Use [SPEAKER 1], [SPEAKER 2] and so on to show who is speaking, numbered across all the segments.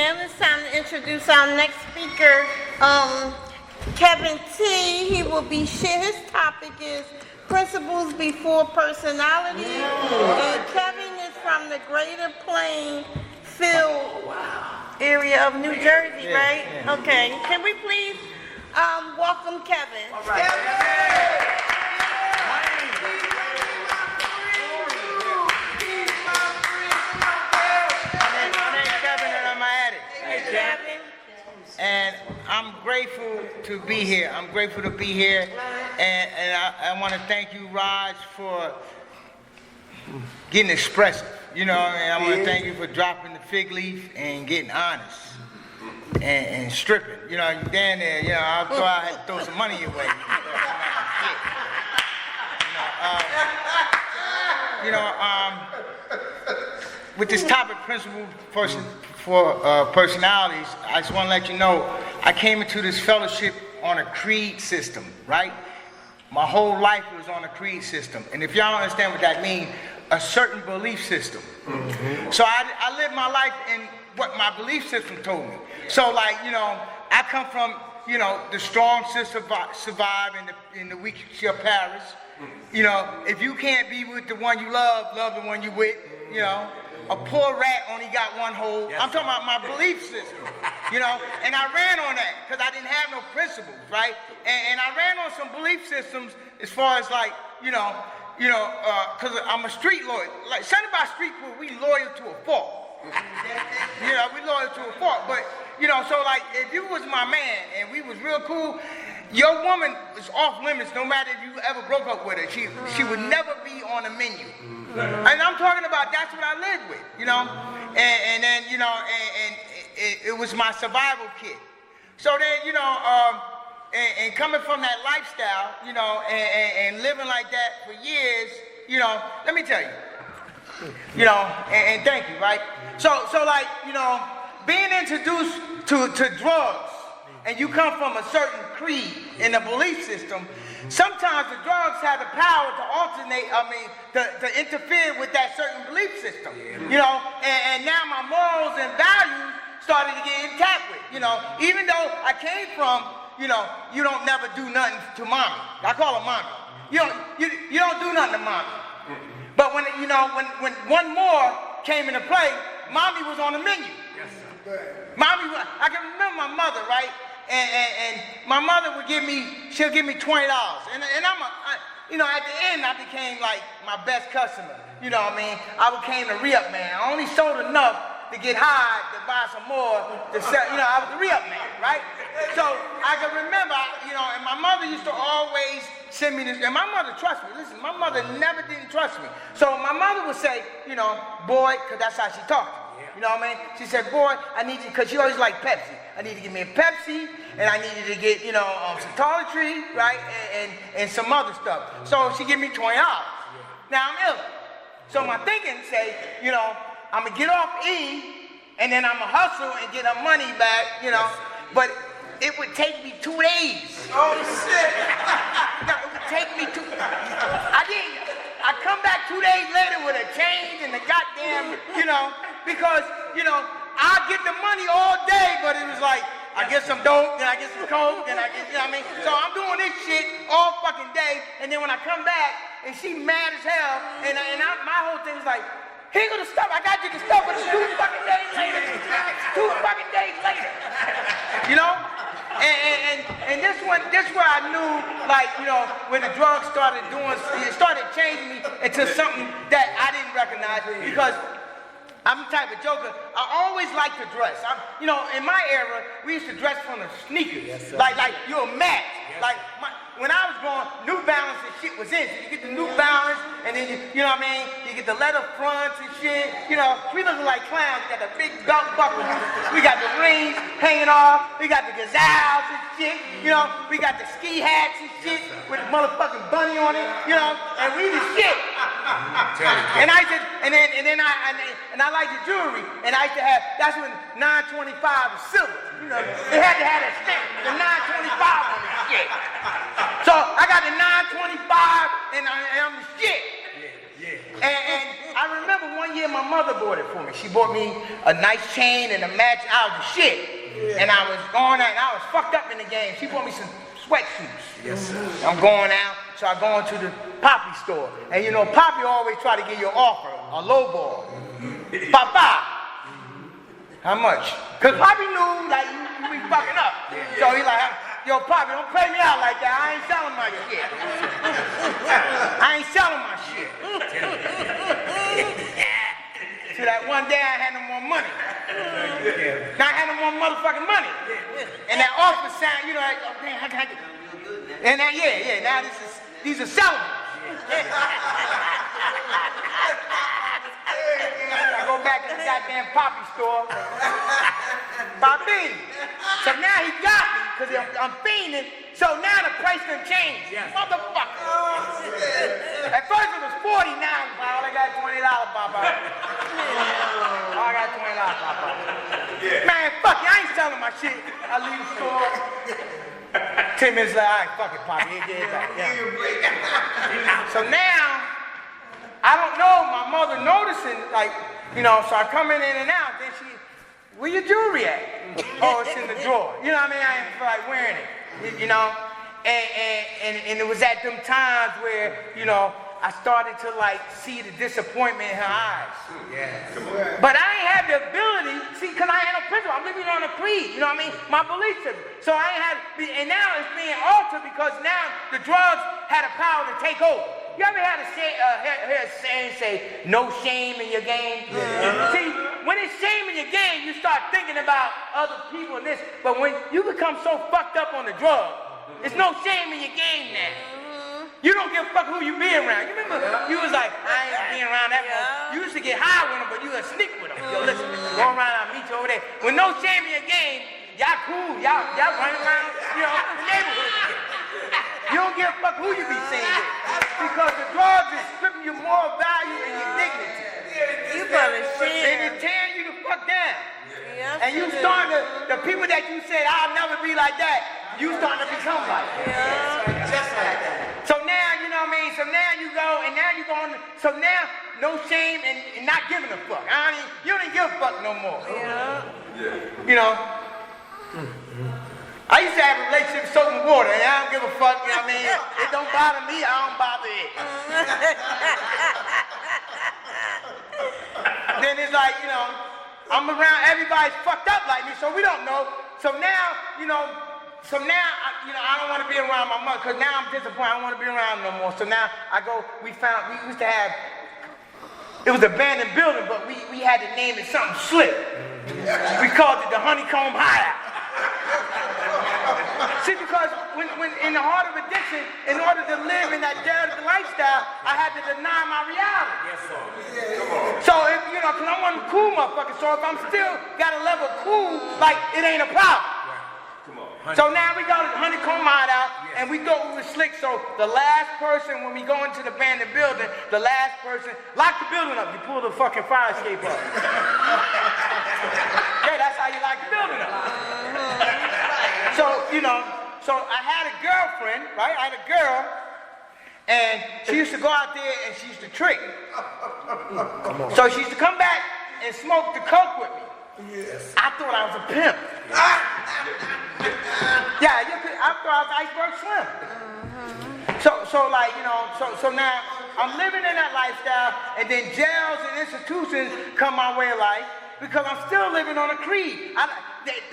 [SPEAKER 1] Now it's time to introduce our next speaker, Kevin T. He will be his topic is principles before personality. And Kevin is from the Greater Plainfield area of New Jersey, right? Yeah. Okay. Can we please welcome Kevin?
[SPEAKER 2] All right. Kevin! And I'm grateful to be here. I'm grateful to be here. And I want to thank you, Raj, for getting expressive. You know, and I want to thank you for dropping the fig leaf and getting honest and stripping. You know, you down there, you know, I thought I had to throw some money your way. With this topic, principle for personalities, I just want to let you know, I came into this fellowship on a creed system, right? My whole life was on a creed system. And if y'all don't understand what that means, a certain belief system. Mm-hmm. So I lived my life in what my belief system told me. So like, you know, I come from, you know, the strong survive and the weak shall perish. You know, if you can't be with the one you love, love the one you with, you know. A poor rat only got one hole. Yes, I'm talking about my belief system, you know, and I ran on that because I didn't have no principles, right? And I ran on some belief systems as far as like, because I'm a street lawyer. Like, something about street food, we loyal to a fault. You know, we loyal to a fault. But, you know, so like, if you was my man and we was real cool, your woman is off limits no matter if you ever broke up with her. She would never be on the menu. And I'm talking about that's what I lived with, you know, and then, you know, and it was my survival kit. So then, you know, and coming from that lifestyle, you know, and living like that for years, you know, let me tell you know, and thank you, right? So like, you know, being introduced to drugs, and you come from a certain creed in a belief system, sometimes the drugs have the power to alternate, to interfere with that certain belief system. You know, and now my morals and values started to get intact with, you know, even though I came from, you know, you don't never do nothing to mommy. I call her mommy. You don't do nothing to mommy. But when, you know, when one more came into play, mommy was on the menu. Yes, sir. Mommy, I can remember my mother, right? And my mother would she'll give me $20. And you know, at the end, I became like my best customer. You know what I mean? I became the re-up man. I only sold enough to get high, to buy some more, to sell, you know, I was the re-up man, right? So I can remember, you know, and my mother used to always send me this, and my mother trusts me. Listen, my mother never didn't trust me. So my mother would say, you know, boy, because that's how she talked to me. You know what I mean? She said, boy, I need you, because she always liked Pepsi. I need to give me a Pepsi, and I needed to get, you know, some toiletry, right, and some other stuff. So she gave me $20. Now I'm ill. So my thinking say, you know, I'm going to get off E, and then I'm going to hustle and get her money back, you know. But it would take me 2 days. Oh, shit. No, it would take me 2 I come back 2 days later with a change and the goddamn, you know, because, you know, I get the money all day, but it was like, I get some dope, then I get some coke, then I get, you know what I mean? So I'm doing this shit all fucking day, and then when I come back, and she mad as hell, and my whole thing was like, here go the stuff, I got you the stuff, but it's 2 fucking days later. 2 fucking days later. You know? And this where I knew, like, you know, when the drugs started changing me into something that I didn't recognize, because I'm the type of joker, I always like to dress. You know, in my era, we used to dress from the sneakers. Yes, like you're a match. Yes. Like, when I was growing, New Balance and shit was in. So you get the New Balance, and then, you know what I mean? You get the leather fronts and shit. You know, we looking like clowns. We got the big belt buckles. We got the rings hanging off. We got the gazelles and shit. You know, we got the ski hats and shit with the motherfucking bunny on it. You know, and we the shit. And I said, and I like the jewelry. And I used to have, that's when 925 was silver. You know, they had to have that stamp, the 925 on the shit. So I got the 925 and I'm the shit. Yeah. And I remember one year my mother bought it for me. She bought me a nice chain and a match. I was the shit. Yeah. And I was going out and I was fucked up in the game. She bought me some sweatsuits.
[SPEAKER 3] Yes, sir.
[SPEAKER 2] I'm going out, so I go into the Poppy store. And you know, Poppy always try to give you an offer, a low ball. Papa, how much? Because Poppy knew like you be fucking up. So he like, yo, Poppy, don't play me out like that. I ain't selling my shit. I ain't selling my shit. So that one day I had no more money. Now I had no more motherfucking money. And that offer sound, you know, like, oh, man, and now, now these are sellable. I go back to the goddamn Poppy store. Poppy. So now he got me, because I'm fiending. So now the price done changed. Yes. Motherfucker. At first it was 40, now I only got $20, Papa. I got $20, Papa. Yeah. Man, fuck it, I ain't selling my shit. I leave the store. 10 minutes later, all right, fuck it, Poppy, get it back. Yeah. So now, I don't know, my mother noticing, like, you know, so I come in and out, then she, where your jewelry at? Oh, it's in the drawer. You know what I mean? I didn't feel like wearing it, you know? And it was at them times where, you know, I started to like see the disappointment in her eyes. Yeah. But I ain't have the ability, see, because I ain't no principle. I'm living on a creed, you know what I mean? My belief system. So I ain't had, and now it's being altered because now the drugs had a power to take over. You ever had hear a saying say, no shame in your game? Yeah. See, when it's shame in your game, you start thinking about other people and this. But when you become so fucked up on the drug, there's no shame in your game now. You don't give a fuck who you be around. You remember, you was like, I ain't being around that one. You used to get high with them, but you would sneak with them. Yo, listen, go around, I'll meet you over there. With no shame in your game, y'all cool, y'all running around, you know, the neighborhood together. You don't give a fuck who you be seeing with. Because the drugs is stripping you more value than your dignity.
[SPEAKER 1] You better share.
[SPEAKER 2] And it's tearing you the fuck down.
[SPEAKER 1] Yeah,
[SPEAKER 2] and you starting to, the people that you said, I'll never be like that, you starting to become like that.
[SPEAKER 1] Yeah.
[SPEAKER 2] Just like that. So now, you know what I mean? So now you go, and now you going, so now, no shame and not giving a fuck. You don't even give a fuck no more.
[SPEAKER 1] Yeah.
[SPEAKER 2] You know? I used to have a relationship with soap and water, and I don't give a fuck, you know what I mean? It don't bother me, I don't bother it. Then it's like, you know, I'm around, everybody's fucked up like me, so we don't know. So now, you know, I don't want to be around my mother, because now I'm disappointed, I don't want to be around no more. So now I go, we used to have, it was an abandoned building, but we had to name it something slick. We called it the Honeycomb Hideout. See, because when in the heart of addiction, in order to live in that dirty lifestyle, I had to deny my reality.
[SPEAKER 3] Yes, sir.
[SPEAKER 2] So, if, you know, because I'm one of the cool motherfuckers, so if I'm still got a level of cool, like, it ain't a problem. So now we go to the Honeycomb Hideout, and we thought we were slick, so the last person, when we go into the abandoned building, the last person, lock the building up, you pull the fucking fire escape up. Yeah, that's how you lock the building up. So, you know, so I had a girlfriend, right? I had a girl, and she used to go out there and she used to trick. So she used to come back and smoke the coke with me. Yes. I thought I was a pimp. Yeah, I thought I was Iceberg Slim. So like, you know, so now I'm living in that lifestyle, and then jails and institutions come my way of life because I'm still living on a creed.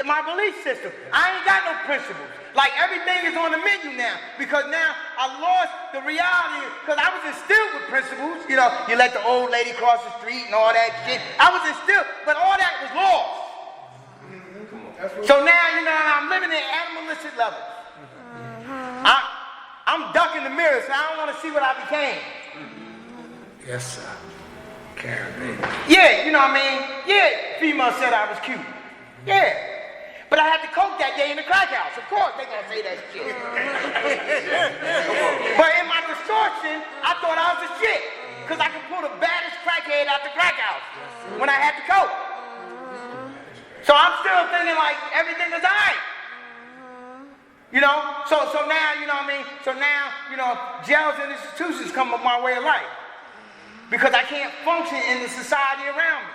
[SPEAKER 2] My belief system. I ain't got no principles. Like everything is on the menu now because now I lost the reality because I was instilled with principles. You know, you let the old lady cross the street and all that shit. I was instilled, but all that was lost. So now, you know, I'm living at animalistic levels. I'm ducking the mirror, so I don't want to see what I became.
[SPEAKER 3] Yes, sir. Karen, baby.
[SPEAKER 2] Yeah, you know what I mean? Yeah, female said I was cute. Yeah. But I had to coke that day in the crack house. Of course they gonna say that shit. But in my distortion, I thought I was the shit. Because I could pull the baddest crackhead out the crack house when I had to coke. So I'm still thinking like everything is alright. You know? So now, you know what I mean? So now, you know, jails and institutions come up my way of life. because I can't function in the society around me.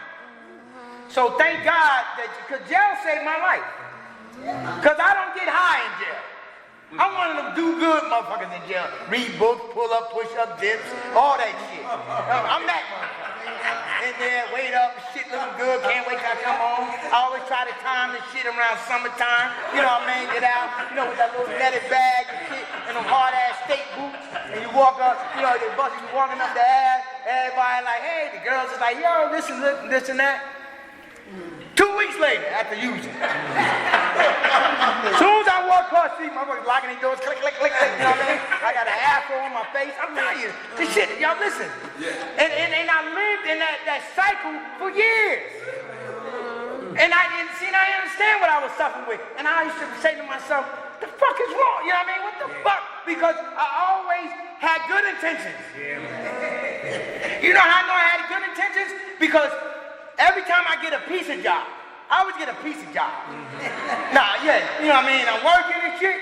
[SPEAKER 2] So thank God that, because jail saved my life. Because I don't get high in jail. I'm one of them do-good motherfuckers in jail. Read books, pull up, push up, dips, all that shit. I'm that motherfucker. In there, wait up, shit looking good, can't wait till I come home. I always try to time this shit around summertime. You know what I mean? Get out, you know, with that little netted bag and shit, and them hard-ass state boots. And you walk up, you know, the bus, you walking up the ass, everybody like, hey, the girls is like, yo, this and that. 2 weeks later, after using it. As soon as I walk across the street, motherfuckers locking their doors, click, click, click, click, you know what I mean? I got an afro on my face. I'm telling you, this shit, y'all listen. And I lived in that cycle for years. And I understand what I was suffering with. And I used to say to myself, the fuck is wrong? You know what I mean? What the fuck? Because I always had good intentions. You know how I know I had good intentions? Because every time I get a piece of job, I always get a piece of job. Nah, yeah, you know what I mean? I'm working and shit.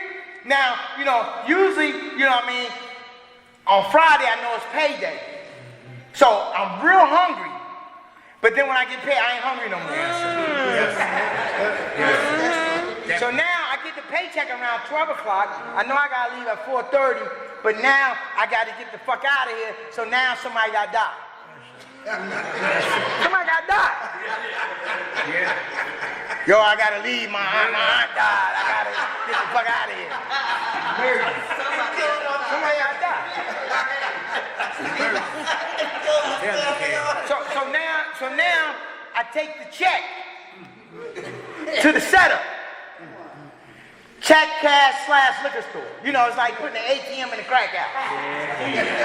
[SPEAKER 2] Now, you know, usually, you know what I mean, on Friday I know it's payday. So I'm real hungry. But then when I get paid, I ain't hungry no more. So now I get the paycheck around 12 o'clock. I know I gotta leave at 4:30, but now I gotta get the fuck out of here, so now somebody gotta die. Somebody got died. Yeah. Yo, I gotta leave. My aunt died. I gotta get the fuck out of here. Somebody got died. So now I take the check to the setup. Check cash / liquor store. You know, it's like putting an ATM in the crack house.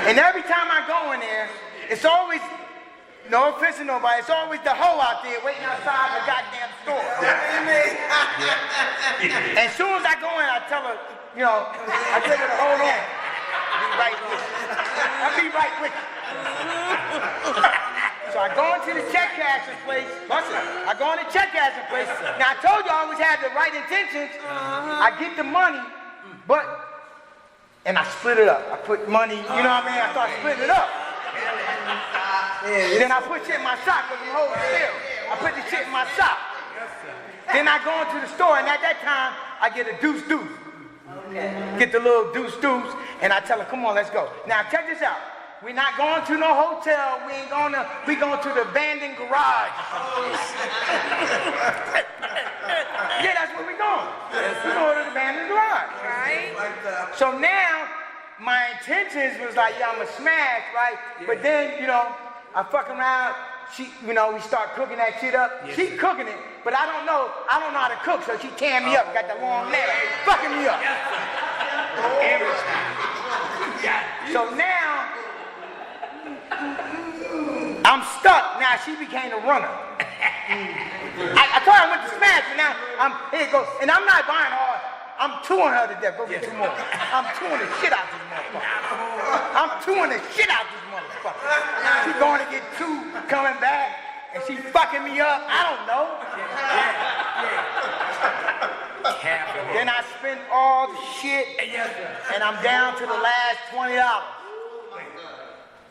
[SPEAKER 2] And every time I go in there, it's always, no offense to nobody, it's always the hoe out there waiting outside the goddamn store. And as soon as I go in, I tell her, you know, I tell her to hold on. Be right with you. I'll be right with you. So I go into the check cashing place. Listen, I go into the check cashing place. Now I told you I always had the right intentions. I get the money, and I split it up. I put money, you know what I mean? I start splitting it up. Then I put shit in my sock because I'm holding still. I put the shit in my sock. Then I go into the store, and at that time, I get a deuce. Get the little deuce, and I tell her, come on, let's go. Now, check this out. We're not going to no hotel. We going to the abandoned garage. Yeah, that's where we're going. We're going to the abandoned garage. Right. So now, my intentions was like, yeah, I'm a smash, right? Yeah. But then, you know, I fuck around. She, you know, we start cooking that shit up. Yes. She cooking it, but I don't know how to cook, so she tearing me up, got the long nail, fucking me up. So now, I'm stuck. Now she became a runner. I thought I went to smash, but now here it goes. And I'm not buying all. I'm chewing her to death. Go get 2 more. I'm chewing the shit out this motherfucker. She going to get 2, coming back, and she fucking me up. I don't know. Then I spent all the shit, and I'm down to the last $20.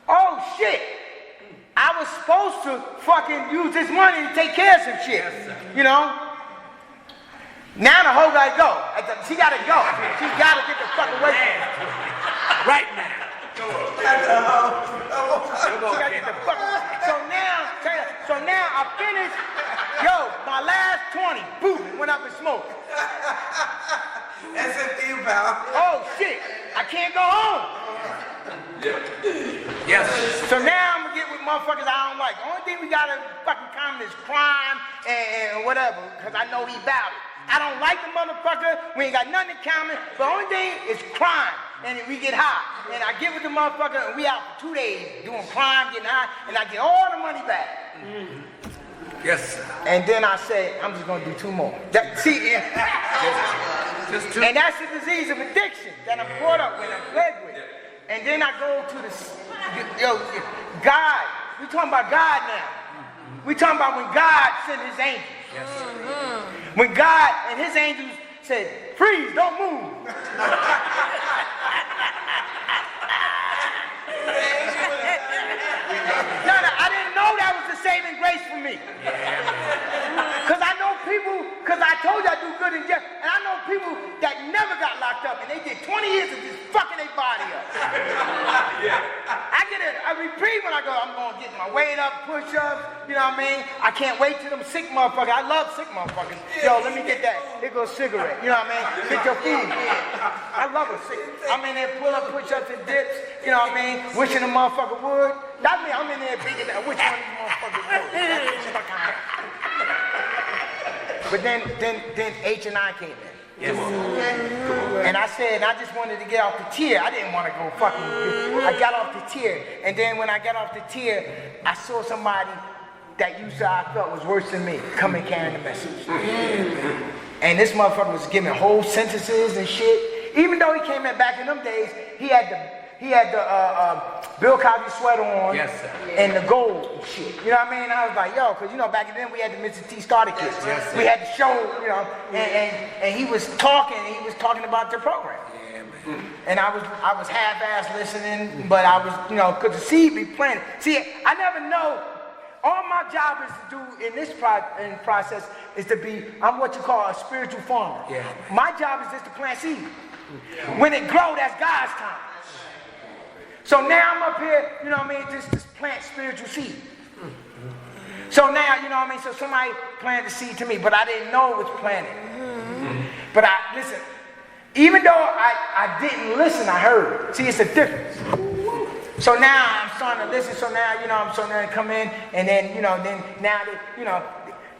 [SPEAKER 2] Oh shit! I was supposed to fucking use this money to take care of some shit. You know? Now the hoe gotta go. She gotta go. She gotta get the fuck away from me. Right now. She gotta get the fuck away. So now I finished. Yo, my last 20, boom, went up in smoke.
[SPEAKER 3] That's it, you, pal.
[SPEAKER 2] Oh shit, I can't go home.
[SPEAKER 3] Yes.
[SPEAKER 2] So now I'm gonna get with motherfuckers I don't like. The only thing we got in fucking common is crime and whatever, because I know he about it. I don't like the motherfucker, we ain't got nothing in common. The only thing is crime, and we get high. And I get with the motherfucker, and we out for 2 days doing crime, getting high, and I get all the money back.
[SPEAKER 3] Yes, sir.
[SPEAKER 2] And then I say, I'm just gonna do 2 more. Just 2. And that's the disease of addiction that I'm caught up with, I'm plagued with. And then I go to God. We talking about God now. We talking about when God sent his angels. Yes, when God and his angels said, freeze, don't move. grace for me. Because I know people, because I told you I do good in jail, and I know people that never got locked up, and they did 20 years of just fucking their body up. I get a reprieve when I go, I'm going to get my weight up, push-ups, you know what I mean? I can't wait till them sick motherfuckers. I love sick motherfuckers. Yo, let me get that. Here goes a cigarette, you know what I mean? Get your food. I love a sick. I'm in there pull up, push-ups and dips, you know what I mean? Wishing the motherfucker would. That mean I'm in there beating that. Which one of these motherfuckers would? But then H&I came in.
[SPEAKER 3] Yes.
[SPEAKER 2] And I said, I just wanted to get off the tier. I didn't want to go fucking. I got off the tier. And then when I got off the tier, I saw somebody that you saw I felt was worse than me coming carrying the message. And this motherfucker was giving whole sentences and shit. Even though he came in back in them days, he had the Bill Cosby sweater on,
[SPEAKER 3] yes, sir,
[SPEAKER 2] and the gold and shit. You know what I mean? I was like, yo, because you know back then we had the Mr. T Starter Kit.
[SPEAKER 3] Yes,
[SPEAKER 2] we had the show, you know, and he was talking about the program.
[SPEAKER 3] Yeah, man.
[SPEAKER 2] And I was half-ass listening, but I was, you know, because the seed be planted. See, I never know. All my job is to do in this process is to be, I'm what you call a spiritual farmer.
[SPEAKER 3] Yeah.
[SPEAKER 2] My job is just to plant seed. When it grows, that's God's time. So now I'm up here, you know what I mean, just plant spiritual seed. So now, you know what I mean, so somebody planted the seed to me, but I didn't know it was planted. But listen, even though I didn't listen, I heard. See, it's a difference. So now I'm starting to listen, so now, you know, I'm starting to come in, and then, you know, now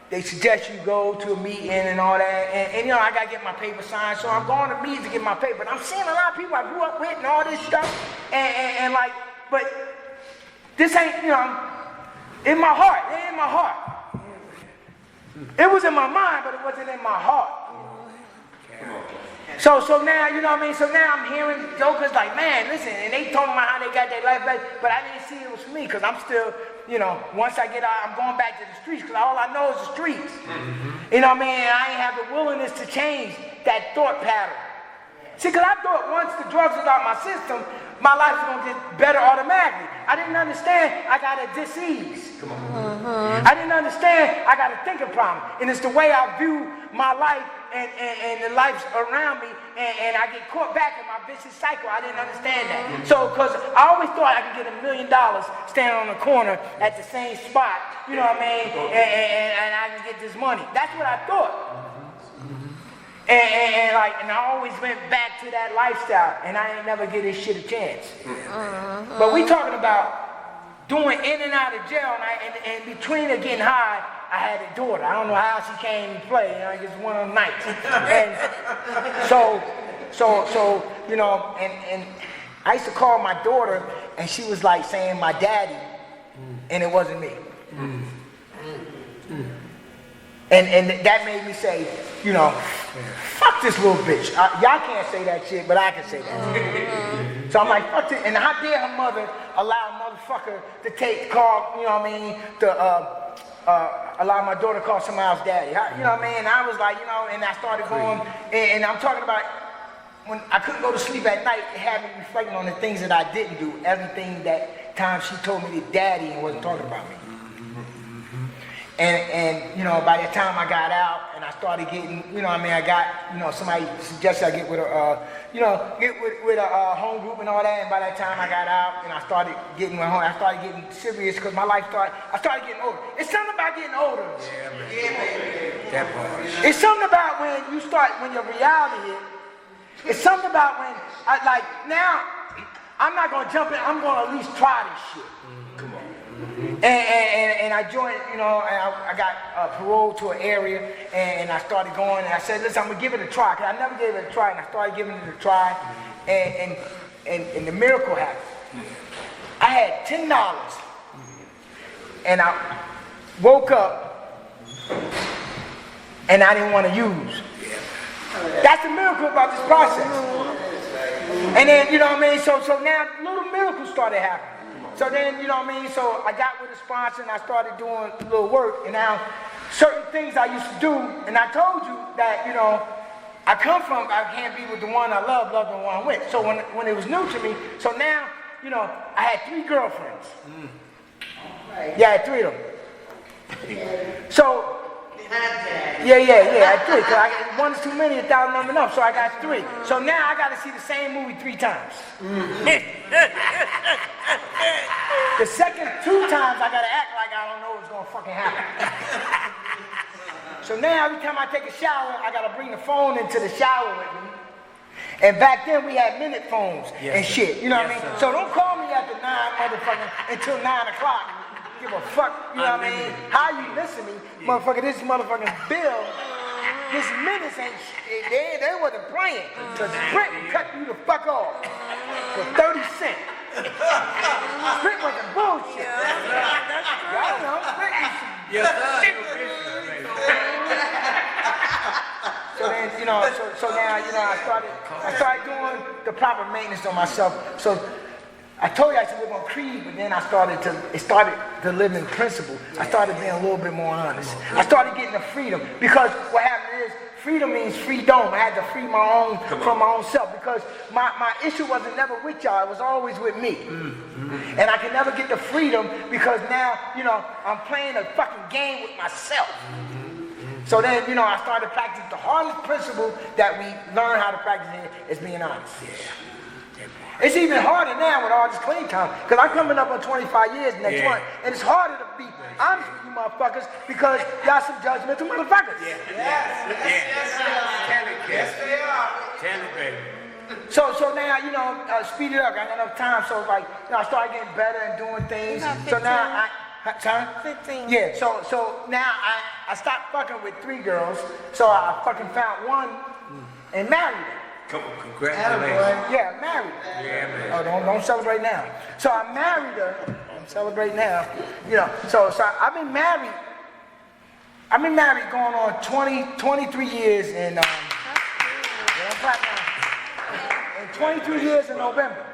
[SPEAKER 2] they suggest you go to a meeting and all that, and you know, I gotta get my paper signed, so I'm going to meetings to get my paper, but I'm seeing a lot of people I grew up with and all this stuff, and like, but this ain't, you know, in my heart, it ain't in my heart. It was in my mind, but it wasn't in my heart. So now, you know what I mean? So now I'm hearing jokers like, man, listen, and they talking about how they got their life back, but I didn't see it was for me, because I'm still, you know, once I get out, I'm going back to the streets, because all I know is the streets. You know what I mean? And I ain't have the willingness to change that thought pattern. See, because I thought once the drugs was out my system, my life was going to get better automatically. I didn't understand I got a disease. I didn't understand I got a thinking problem. And it's the way I view my life and the lives around me, and I get caught back in my vicious cycle. I didn't understand that. So, because I always thought I could get $1 million standing on the corner at the same spot, you know what I mean, and I can get this money. That's what I thought. And I always went back to that lifestyle, and I ain't never give this shit a chance. But we talking about doing in and out of jail, and between it getting high, I had a daughter. I don't know how she came to play, you know, it's one of them nights. And so, you know, and I used to call my daughter, and she was like saying my daddy, and it wasn't me. And that made me say, you know, fuck this little bitch. Y'all can't say that shit, but I can say that shit. So I'm like, fuck this. And how dare her mother allow a motherfucker to call, you know what I mean, allow my daughter to call somebody else daddy. You know what I mean? And I was like, you know, and I started going, and I'm talking about when I couldn't go to sleep at night, it had me reflecting on the things that I didn't do. Everything that time she told me to daddy and wasn't talking about me. And you know, by the time I got out and I started getting, you know what I mean, I got, you know, somebody suggested I get with a, with a home group and all that, and by that time I got out and I started getting with home, I started getting serious because my life I started getting older. It's something about getting older.
[SPEAKER 3] Yeah, man. Yeah, man. That part.
[SPEAKER 2] It's something about when your reality hit. It's something about when, now, I'm not going to jump in, I'm going to at least try this shit. Come on. And I joined, you know, and I got paroled to an area, and I started going, and I said, listen, I'm going to give it a try, because I never gave it a try, and I started giving it a try, and the miracle happened. I had $10, and I woke up, and I didn't want to use. That's the miracle about this process. And then, you know what I mean, so now little miracles started happening. So then, you know what I mean, so I got with a sponsor and I started doing a little work, and now certain things I used to do, and I told you that, you know, I can't be with the one I love the one I'm with. So when it was new to me, so now, you know, I had 3 girlfriends. Yeah, I had 3 of them.
[SPEAKER 4] So, yeah, at 3. Cause one is too many, 1,000 number enough, so I got 3. So now I got to see the same movie 3 times. The second 2 times I got to act like I don't know what's gonna fucking happen. So now every time I take a shower, I got to bring the phone into the shower with me. And back then we had minute phones and shit, you know what I mean? So don't call me after 9 motherfucking until 9 o'clock. Give a fuck, you know what I mean? How you listening, motherfucker? This motherfucking bill, this minutes ain't shit. They wasn't playing. Cause Sprint would cut you the fuck off for 30 cents. Sprint wasn't bullshit. Y'all know, Sprint used to So then, you know, so now, you know, I started doing the proper maintenance on myself. So I told you I used to live on creed, but then it started to live in principle. I started being a little bit more honest. I started getting the freedom, because what happened is, freedom means freedom. I had to free my own from my own self, because my issue wasn't never with y'all, it was always with me. And I could never get the freedom, because now, you know, I'm playing a fucking game with myself. So then, you know, I started practicing the hardest principle that we learn how to practice here is being honest. It's even harder now with all this clean time, because I'm coming up on 25 years next month, and it's harder to be honest with you motherfuckers, because y'all some judgmental motherfuckers. So now, you know, speed it up. I got enough time, so like, you know, I started getting better and doing things. So now sorry?
[SPEAKER 1] 15.
[SPEAKER 4] Yeah, so now I stopped fucking with 3 girls, so I fucking found one and married her.
[SPEAKER 3] Come on, congratulations.
[SPEAKER 4] Yeah, married her.
[SPEAKER 3] Yeah, man.
[SPEAKER 4] Oh, don't celebrate now. So I married her. Don't celebrate now. You know, so I've been married going on 23 years in 23 years in November.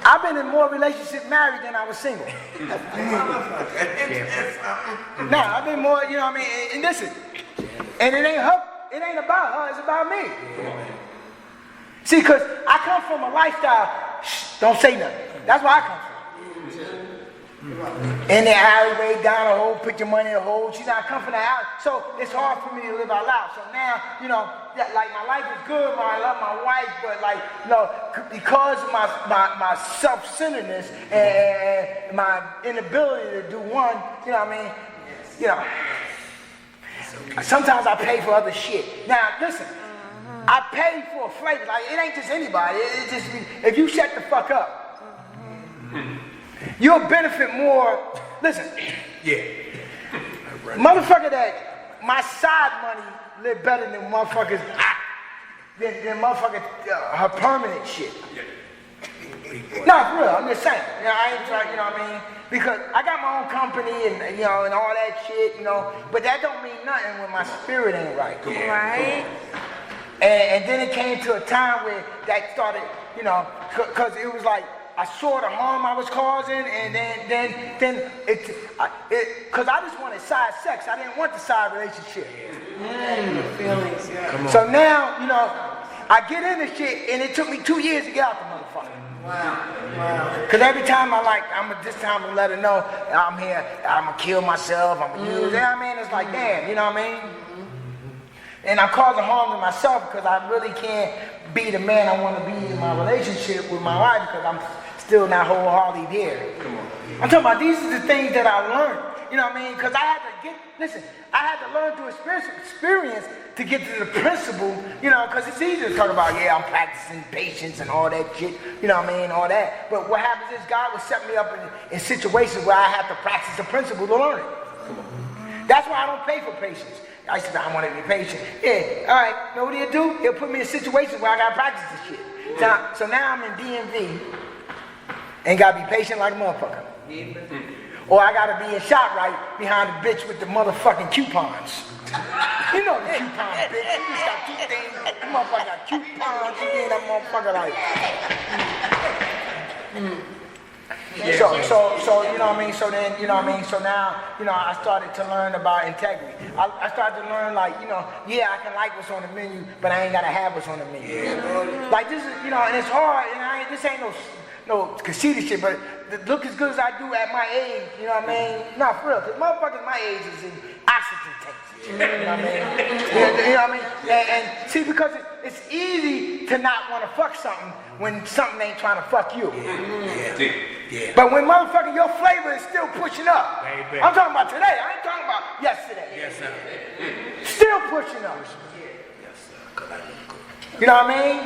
[SPEAKER 4] I've been in more relationships married than I was single. Nah, I've been more, you know what I mean? And listen, and it ain't her, it ain't about her, it's about me. See, because I come from a lifestyle, don't say nothing. That's where I come from. In the alleyway, down a hole, put your money in a hole. She's not coming from the alley. So it's hard for me to live out loud. So now, you know, like my life is good, I love my wife, but like, you know, because of my self-centeredness and my inability to do one, you know what I mean? You know, sometimes I pay for other shit. Now, listen, I pay for a flavor. Like, it ain't just anybody. It just, if you shut the fuck up, you'll benefit more. Listen, motherfucker that my side money live better than motherfuckers, than motherfucker her permanent shit. No, for real, I'm just saying. You know, I ain't trying, you know what I mean? Because I got my own company and, you know, and all that shit, you know, but that don't mean nothing when my spirit ain't right.
[SPEAKER 1] Right.
[SPEAKER 4] And then it came to a time where that started, you know, because it was like, I saw the harm I was causing, and then because I just wanted side sex. I didn't want the side relationship.
[SPEAKER 1] Feelings.
[SPEAKER 4] So now, you know, I get in this shit, and it took me 2 years to get out the motherfucker.
[SPEAKER 1] Wow.
[SPEAKER 4] Because every time this time I'm gonna let her know I'm here, I'm gonna kill myself, I'm gonna use, you know what I mean? It's like, damn, you know what I mean? And I'm causing harm to myself because I really can't be the man I want to be in my relationship with my wife, because I'm still not wholeheartedly there. I'm talking about, these are the things that I learned. You know what I mean? Because I had to learn through experience to get to the principle, you know, because it's easy to talk about, yeah, I'm practicing patience and all that shit, you know what I mean, all that. But what happens is God will set me up in situations where I have to practice the principle to learn it. That's why I don't pay for patience. I said, I want to be patient. Yeah, all right, know what he'll do? He'll put me in situations where I got to practice this shit. So now I'm in DMV and got to be patient like a motherfucker. Or I got to be in ShopRite behind the bitch with the motherfucking coupons. You know the coupons, bitch. You just got 2 things. You motherfucker got coupons. You get that motherfucker like... So you know what I mean? So then, you know what I mean? So now, you know, I started to learn about integrity. I started to learn, like, you know, yeah, I can like what's on the menu, but I ain't got to have what's on the menu. Like, this is, you know, and it's hard, and this ain't no conceited shit, but to look as good as I do at my age, you know what I mean? Not for real, because motherfuckers my age is in oxygen tanks. You know what I mean? You know what I mean? And see, because it's easy to not want to fuck something when something ain't trying to fuck you.
[SPEAKER 3] Yeah.
[SPEAKER 4] But when motherfucker your flavor is still pushing up,
[SPEAKER 3] Baby.
[SPEAKER 4] I'm talking about today, I ain't talking about yesterday.
[SPEAKER 3] Yes, sir.
[SPEAKER 4] Still pushing up. You know what I mean?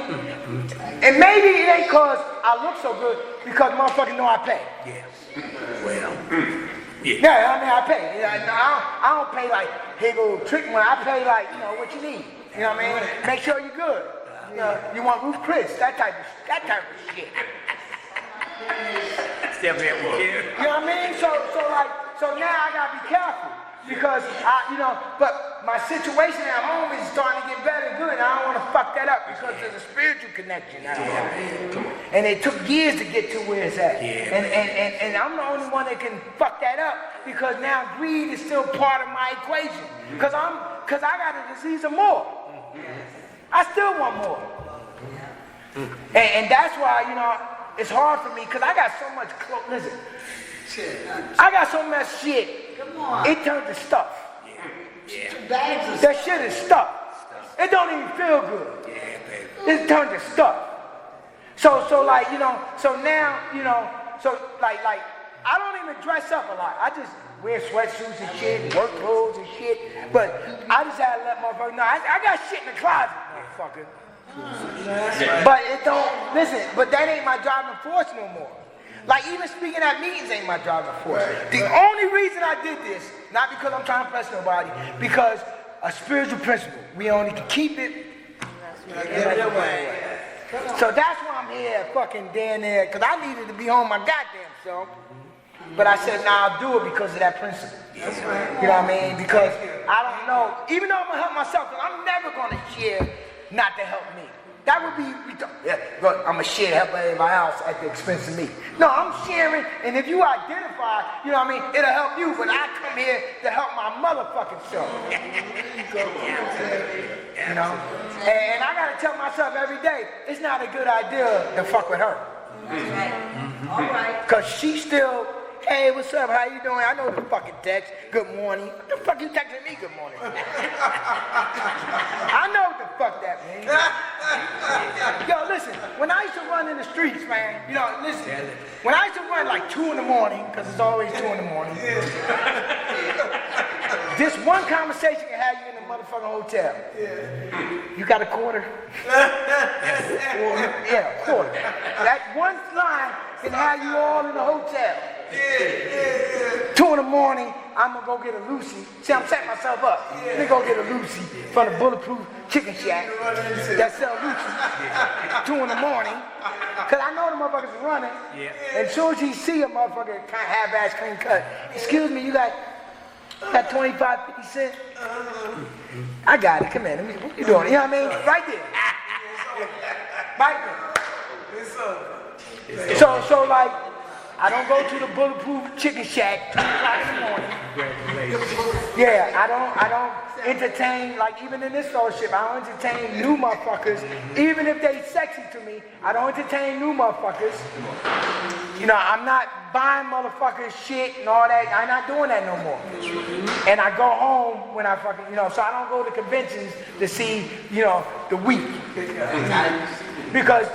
[SPEAKER 4] And maybe it ain't cause I look so good, because motherfuckers know I pay.
[SPEAKER 3] Yeah. Well. Yeah.
[SPEAKER 4] Yeah, I mean I pay. I don't pay like, here go trick money. I pay like, you know, what you need. You know what I mean? Make sure you're good. You know, you want Ruth Chris, that type of shit.
[SPEAKER 3] Step in with you.
[SPEAKER 4] You know what I mean? So now I gotta be careful. Because but my situation at home is starting to get better and good, and I don't want to fuck that up because there's a spiritual connection I have. And it took years to get to where it's at.
[SPEAKER 3] Yeah.
[SPEAKER 4] And I'm the only one that can fuck that up because now greed is still part of my equation. Because I got a disease of more. I still want more. And that's why, it's hard for me because I got so much listen. I got so much shit.
[SPEAKER 1] Come on.
[SPEAKER 4] It turned to stuff.
[SPEAKER 3] Yeah.
[SPEAKER 1] Bags of
[SPEAKER 4] That shit is stuff. It don't even feel good.
[SPEAKER 3] Yeah, baby.
[SPEAKER 4] It's turned to stuff. So now, I don't even dress up a lot. I just wear sweatsuits and shit, work clothes and shit. But I just had to let motherfuckers know, I got shit in the closet, motherfucker. But it don't, listen, but that ain't my driving force no more. Like even speaking at meetings ain't my driving force. The only reason I did this, not because I'm trying to impress nobody, because a spiritual principle. We only can keep it. So that's why I'm here fucking down there, because I needed to be home my goddamn self. But I said, nah, I'll do it because of that principle.
[SPEAKER 3] That's right.
[SPEAKER 4] You know what I mean? Because I don't know, even though I'm gonna help myself, because I'm never gonna share not to help me. That would be, I'm gonna share to help everybody else at the expense of me. No, I'm sharing, and if you identify, you know what I mean, it'll help you, but I come here to help my motherfucking self. You know? And I gotta tell myself every day, it's not a good idea to fuck with her.
[SPEAKER 1] All right.
[SPEAKER 4] Cause she still, hey, what's up, how you doing? I know the fucking text, good morning. What the fuck you texting me good morning? I know what the fuck that means. Yo, listen, when I used to run in the streets, man, listen, when I used to run like 2 in the morning, because it's always 2 in the morning, this one conversation can have you in the motherfucking hotel. You got a quarter? Yeah, a quarter. That one line can have you all in the hotel. 2 in the morning, I'm gonna go get a Lucy. See, I'm setting myself up. Let me go get a Lucy from the Bulletproof Chicken Shack that sell Lucy. 2 in the morning, cause I know the motherfuckers is running. And as soon as you see a motherfucker kind of half-ass clean cut, excuse me, you got 25, 50 cents? I got it. Come here. What you doing? You know what I mean? Right there. Right there. So like. I don't go to the Bulletproof Chicken Shack 2 o'clock in the morning. Yeah, I don't entertain, like even in this fellowship, I don't entertain new motherfuckers. Even if they sexy to me, I don't entertain new motherfuckers. I'm not buying motherfuckers shit and all that. I'm not doing that no more. And I go home when I fucking, so I don't go to conventions to see, the weak. Because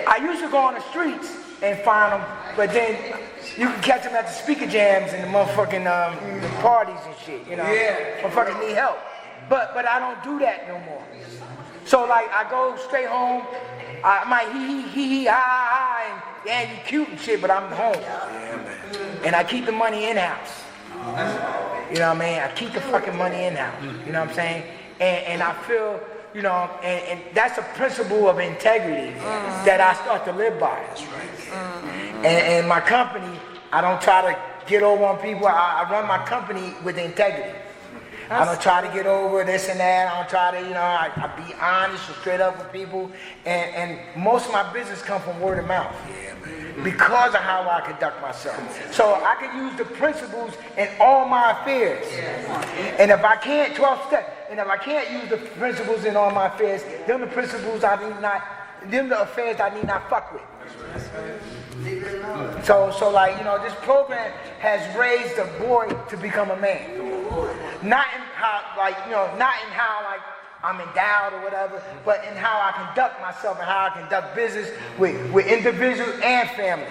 [SPEAKER 4] I used to go on the streets and find them, but then you can catch them at the speaker jams and the motherfucking parties and shit, Motherfuckers need help. But I don't do that no more. So like I go straight home, I might hee and yeah, you cute and shit, but I'm home. And I keep the money in-house. You know what I mean? I keep the fucking money in-house. You know what I'm saying? And I feel, and that's a principle of integrity that I start to live by. That's right. And my company, I don't try to get over on people. I run my company with integrity. I don't try to get over this and that. I don't try to, I be honest and straight up with people. And most of my business come from word of mouth. Because of how I conduct myself. So I can use the principles in all my affairs. And if I can't, 12 steps, and if I can't use the principles in all my affairs, then the principles I do not them the affairs I need not fuck with. So like, you know, this program has raised a boy to become a man. Not in how, like, you know, not in how, like, I'm endowed or whatever, but in how I conduct myself and how I conduct business with individuals and family.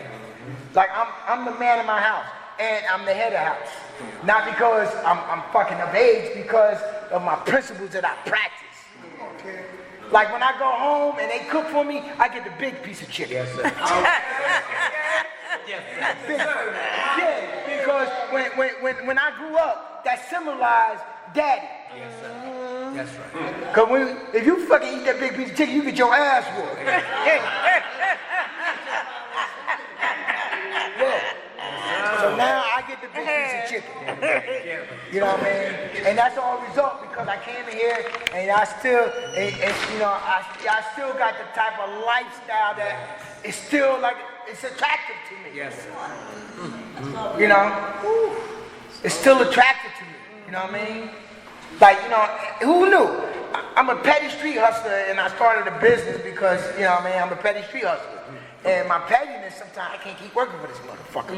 [SPEAKER 4] Like, I'm the man in my house, and I'm the head of the house. Not because I'm fucking of age, because of my principles that I practice. Like when I go home and they cook for me, I get the big piece of chicken. Yes, sir. Yeah, because when I grew up, that symbolized daddy.
[SPEAKER 3] Yes, sir. That's right.
[SPEAKER 4] Because if you fucking eat that big piece of chicken, you get your ass whooped. So now I get the big piece of chicken. You know what I mean? And that's all result because I came in here and I still, you know, I still got the type of lifestyle that is still like, it's attractive to me.
[SPEAKER 3] Yes, sir.
[SPEAKER 4] You know? It's still attractive to me. You know what I mean? Like, you know, who knew? I'm a petty street hustler and I started a business because, you know what I mean, I'm a petty street hustler. And my pettiness, sometimes I can't keep working for this motherfucker.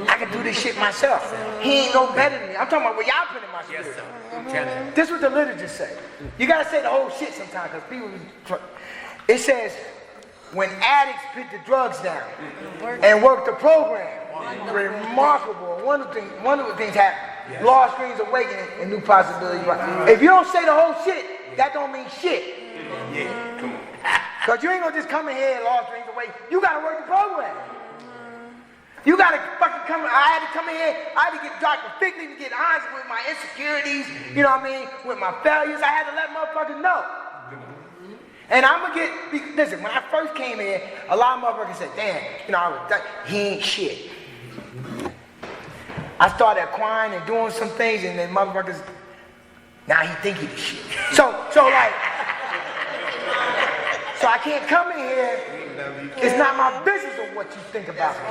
[SPEAKER 4] I can do this shit myself. He ain't no better than me. I'm talking about what y'all put in my spirit.
[SPEAKER 3] Yes, sir.
[SPEAKER 4] This is what the literature say. You gotta say the whole shit sometimes because people, it says, when addicts put the drugs down and work the program, remarkable. One of the things happen. Yes. Lost dreams awakening and new possibilities. If you don't say the whole shit, that don't mean shit.
[SPEAKER 3] Yeah, come on.
[SPEAKER 4] Because you ain't gonna just come in here and lost dreams away. You gotta work the program. You gotta fucking come. I had to come in here. I had to get Dr. Figley to get honest with my insecurities. You know what I mean? With my failures, I had to let motherfuckers know. And I'm gonna get. Listen, when I first came here, a lot of motherfuckers said, "Damn, you know, he ain't shit." I started acquiring and doing some things, and then motherfuckers, now he think he the shit. So like, so I can't come in here. It's not my business on what you think about me.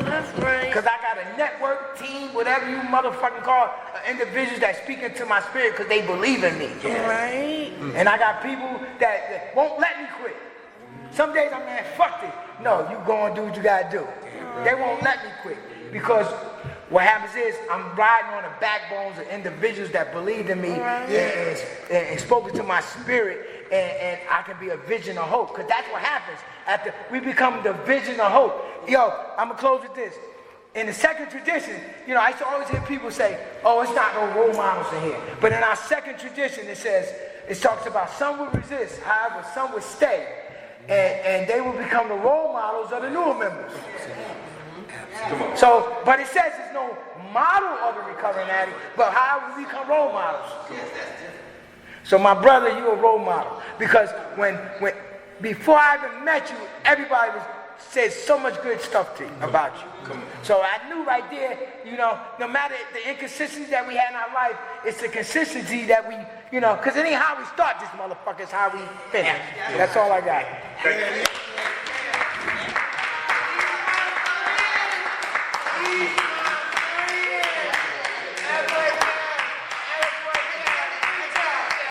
[SPEAKER 1] That's right.
[SPEAKER 4] Because I got a network, team, whatever you motherfucking call individuals that speak into my spirit because they believe in me.
[SPEAKER 1] Right.
[SPEAKER 4] And I got people that won't let me quit. Some days I'm like, fuck this. No, you go and do what you gotta do. They won't let me quit. Because what happens is I'm riding on the backbones of individuals that believed in me and spoken to my spirit, and I can be a vision of hope. Because that's what happens after we become the vision of hope. Yo, I'm going to close with this. In the second tradition, you know, I used to always hear people say, oh, it's not no role models in here. But in our second tradition, it talks about some will resist, however, some will stay. And they will become the role models of the newer members. So, but it says there's no model of the recovering addict, but how we become role models. So my brother, you a role model. Because before I even met you, everybody said so much good stuff to you, about you. So I knew right there, you know, no matter the inconsistencies that we had in our life, it's the consistency that we, you know, because it ain't how we start this motherfucker, it's how we finish. That's all I got.
[SPEAKER 3] Thank you.